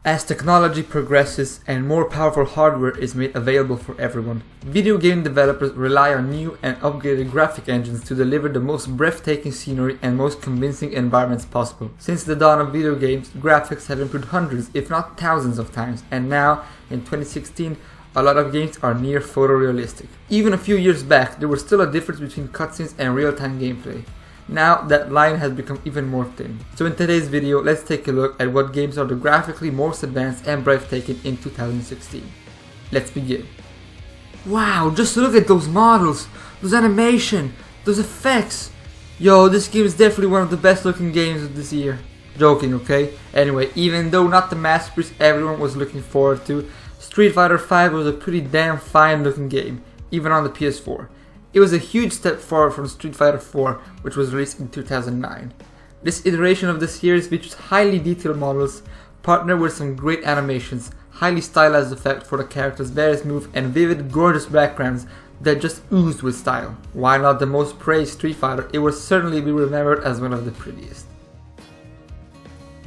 As technology progresses and more powerful hardware is made available for everyone, video game developers rely on new and upgraded graphic engines to deliver the most breathtaking scenery and most convincing environments possible. Since the dawn of video games, graphics have improved hundreds, if not thousands of times, and now, in 2016, a lot of games are near photorealistic. Even a few years back, there was still a difference between cutscenes and real-time gameplay. Now that line has become even more thin. So in today's video, let's take a look at what games are the graphically most advanced and breathtaking in 2016. Let's begin. Wow, just look at those models, those animation, those effects. Yo, this game is definitely one of the best looking games of this year. Joking, okay? Anyway, even though not the masterpiece everyone was looking forward to, Street Fighter V was a pretty damn fine looking game, even on the PS4. It was a huge step forward from Street Fighter 4, which was released in 2009. This iteration of the series features highly detailed models, partnered with some great animations, highly stylized effects for the characters' various moves, and vivid, gorgeous backgrounds that just oozed with style. While not the most praised Street Fighter, it will certainly be remembered as one of the prettiest.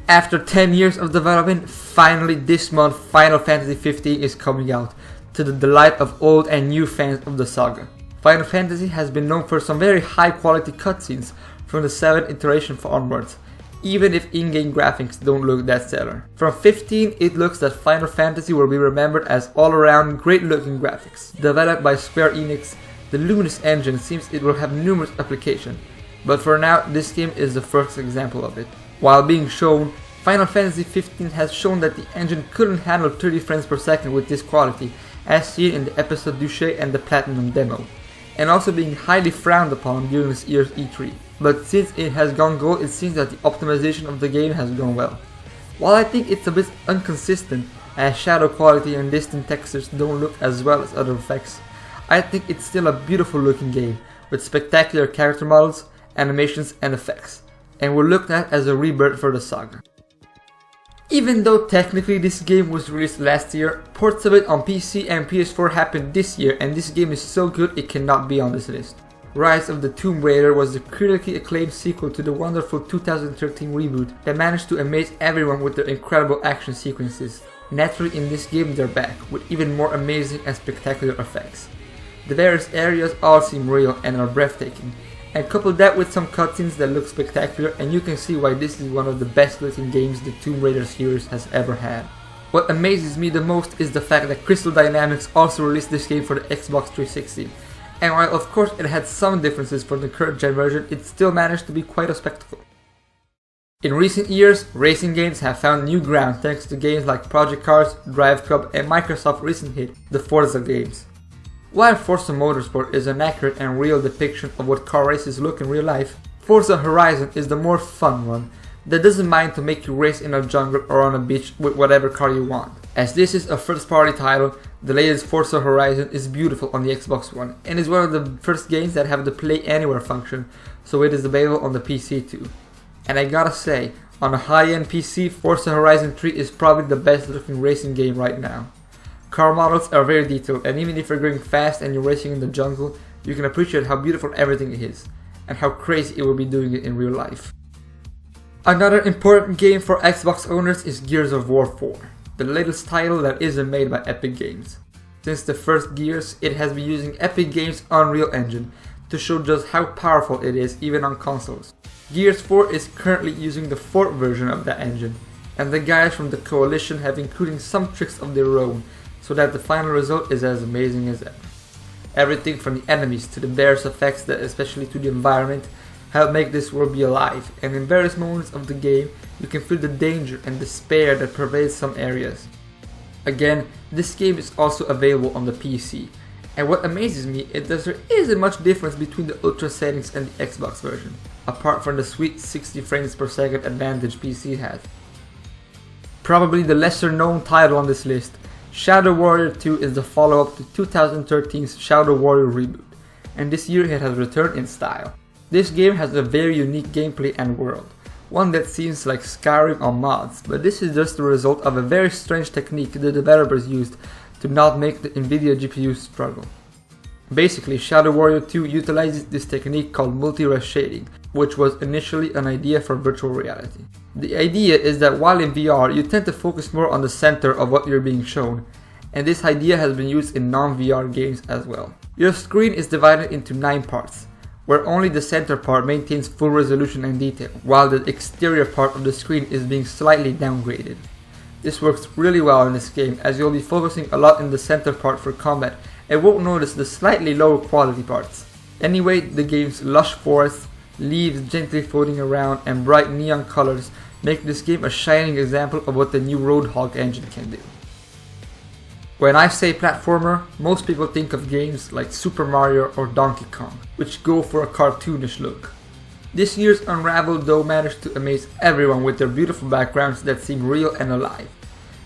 After 10 years of development, finally this month Final Fantasy 15 is coming out, to the delight of old and new fans of the saga. Final Fantasy has been known for some very high quality cutscenes from the 7th iteration onwards, even if in-game graphics don't look that stellar. From 15, it looks that Final Fantasy will be remembered as all-around great looking graphics. Developed by Square Enix, the Luminous engine seems it will have numerous applications, but for now this game is the first example of it. While being shown, Final Fantasy 15 has shown that the engine couldn't handle 30 frames per second with this quality, as seen in the episode Duché and the Platinum demo, and also being highly frowned upon during this year's E3. But since it has gone gold, it seems that the optimization of the game has gone well. While I think it's a bit inconsistent, as shadow quality and distant textures don't look as well as other effects, I think it's still a beautiful looking game, with spectacular character models, animations and effects, and will look at as a rebirth for the saga. Even though technically this game was released last year, ports of it on PC and PS4 happened this year, and this game is so good it cannot be on this list. Rise of the Tomb Raider was the critically acclaimed sequel to the wonderful 2013 reboot that managed to amaze everyone with their incredible action sequences. Naturally in this game they're back, with even more amazing and spectacular effects. The various areas all seem real and are breathtaking, and couple that with some cutscenes that look spectacular, and you can see why this is one of the best looking games the Tomb Raider series has ever had. What amazes me the most is the fact that Crystal Dynamics also released this game for the Xbox 360, and while of course it had some differences from the current gen version, it still managed to be quite a spectacle. In recent years, racing games have found new ground thanks to games like Project Cars, Drive Club and Microsoft's recent hit, the Forza games. While Forza Motorsport is an accurate and real depiction of what car races look in real life, Forza Horizon is the more fun one, that doesn't mind to make you race in a jungle or on a beach with whatever car you want. As this is a first party title, the latest Forza Horizon is beautiful on the Xbox One, and is one of the first games that have the Play Anywhere function, so it is available on the PC too. And I gotta say, on a high-end PC, Forza Horizon 3 is probably the best looking racing game right now. Car models are very detailed, and even if you're going fast and you're racing in the jungle, you can appreciate how beautiful everything is, and how crazy it will be doing it in real life. Another important game for Xbox owners is Gears of War 4, the latest title that isn't made by Epic Games. Since the first Gears, it has been using Epic Games' Unreal Engine to show just how powerful it is even on consoles. Gears 4 is currently using the 4th version of that engine, and the guys from the Coalition have included some tricks of their own, so that the final result is as amazing as ever. Everything from the enemies to the various effects that, especially to the environment, help make this world be alive, and in various moments of the game you can feel the danger and despair that pervades some areas. Again, this game is also available on the PC, and what amazes me is that there isn't much difference between the Ultra settings and the Xbox version, apart from the sweet 60 frames per second advantage PC has. Probably the lesser known title on this list, Shadow Warrior 2 is the follow-up to 2013's Shadow Warrior reboot, and this year it has returned in style. This game has a very unique gameplay and world, one that seems like Skyrim on mods, but this is just the result of a very strange technique the developers used to not make the Nvidia GPU struggle. Basically, Shadow Warrior 2 utilizes this technique called multi-res shading, which was initially an idea for virtual reality. The idea is that while in VR, you tend to focus more on the center of what you're being shown, and this idea has been used in non-VR games as well. Your screen is divided into 9 parts, where only the center part maintains full resolution and detail, while the exterior part of the screen is being slightly downgraded. This works really well in this game, as you'll be focusing a lot in the center part for combat and won't notice the slightly lower quality parts. Anyway, the game's lush forests, leaves gently floating around, and bright neon colors make this game a shining example of what the new Roadhog engine can do. When I say platformer, most people think of games like Super Mario or Donkey Kong, which go for a cartoonish look. This year's Unravelled though managed to amaze everyone with their beautiful backgrounds that seem real and alive.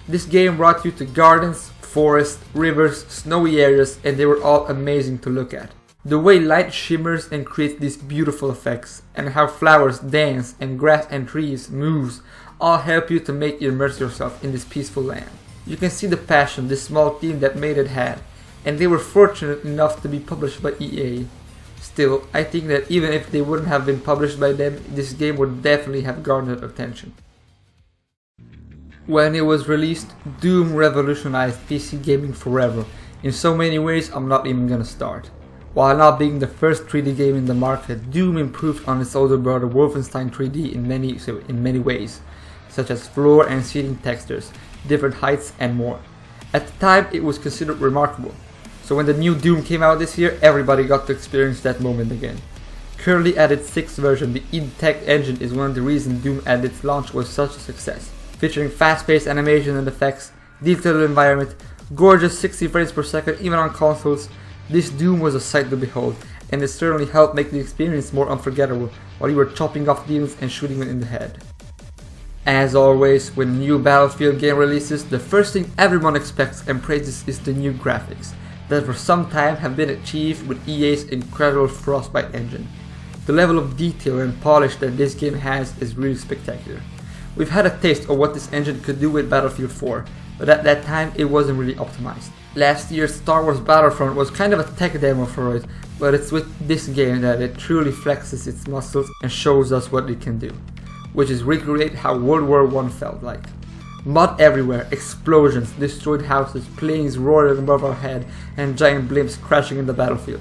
This game brought you to gardens, forests, rivers, snowy areas, and they were all amazing to look at. The way light shimmers and creates these beautiful effects, and how flowers dance and grass and trees moves, all help you to make you immerse yourself in this peaceful land. You can see the passion this small team that made it had, and they were fortunate enough to be published by EA. Still, I think that even if they wouldn't have been published by them, this game would definitely have garnered attention. When it was released, Doom revolutionized PC gaming forever. In so many ways, I'm not even gonna start. While not being the first 3D game in the market, Doom improved on its older brother Wolfenstein 3D in many ways, such as floor and ceiling textures, different heights, and more. At the time, it was considered remarkable. So when the new Doom came out this year, everybody got to experience that moment again. Currently at its 6th version, the id Tech engine is one of the reasons Doom at its launch was such a success. Featuring fast-paced animation and effects, detailed environment, gorgeous 60 frames per second even on consoles, this Doom was a sight to behold, and it certainly helped make the experience more unforgettable while you were chopping off demons and shooting them in the head. As always, when a new Battlefield game releases, the first thing everyone expects and praises is the new graphics, that for some time have been achieved with EA's incredible Frostbite engine. The level of detail and polish that this game has is really spectacular. We've had a taste of what this engine could do with Battlefield 4, but at that time it wasn't really optimized. Last year's Star Wars Battlefront was kind of a tech demo for it, but it's with this game that it truly flexes its muscles and shows us what it can do, which is recreate how World War I felt like. Mud everywhere, explosions, destroyed houses, planes roaring above our head, and giant blimps crashing in the battlefield.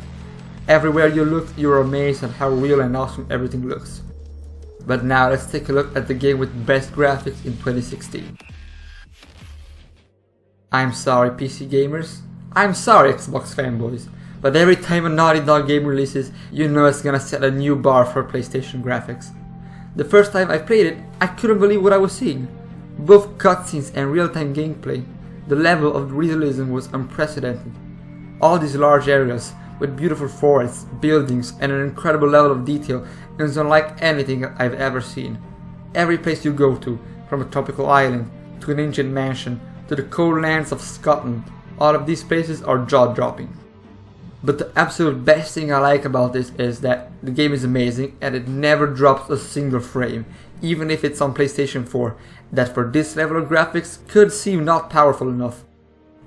Everywhere you looked, you were amazed at how real and awesome everything looks. But now let's take a look at the game with best graphics in 2016. I'm sorry PC gamers, I'm sorry Xbox fanboys, but every time a Naughty Dog game releases, you know it's gonna set a new bar for PlayStation graphics. The first time I played it, I couldn't believe what I was seeing. Both cutscenes and real-time gameplay, the level of realism was unprecedented. All these large areas, with beautiful forests, buildings, and an incredible level of detail is unlike anything I've ever seen. Every place you go to, from a tropical island, to an ancient mansion, to the cold lands of Scotland, all of these places are jaw-dropping. But the absolute best thing I like about this is that the game is amazing and it never drops a single frame, even if it's on PlayStation 4, that for this level of graphics could seem not powerful enough.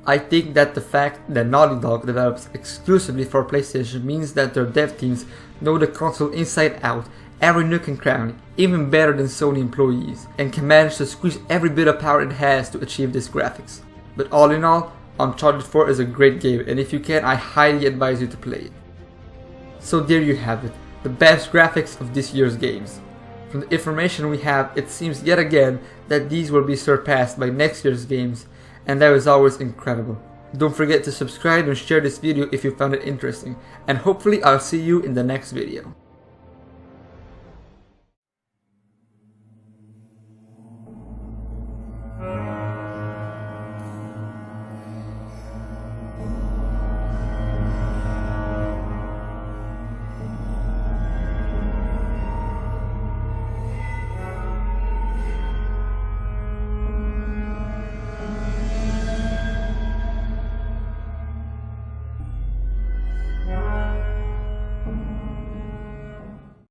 I think that the fact that Naughty Dog develops exclusively for PlayStation means that their dev teams know the console inside out, every nook and cranny, even better than Sony employees, and can manage to squeeze every bit of power it has to achieve these graphics. But all in all, Uncharted 4 is a great game, and if you can, I highly advise you to play it. So there you have it, the best graphics of this year's games. From the information we have, it seems yet again that these will be surpassed by next year's games, and that is always incredible. Don't forget to subscribe and share this video if you found it interesting, and hopefully I'll see you in the next video.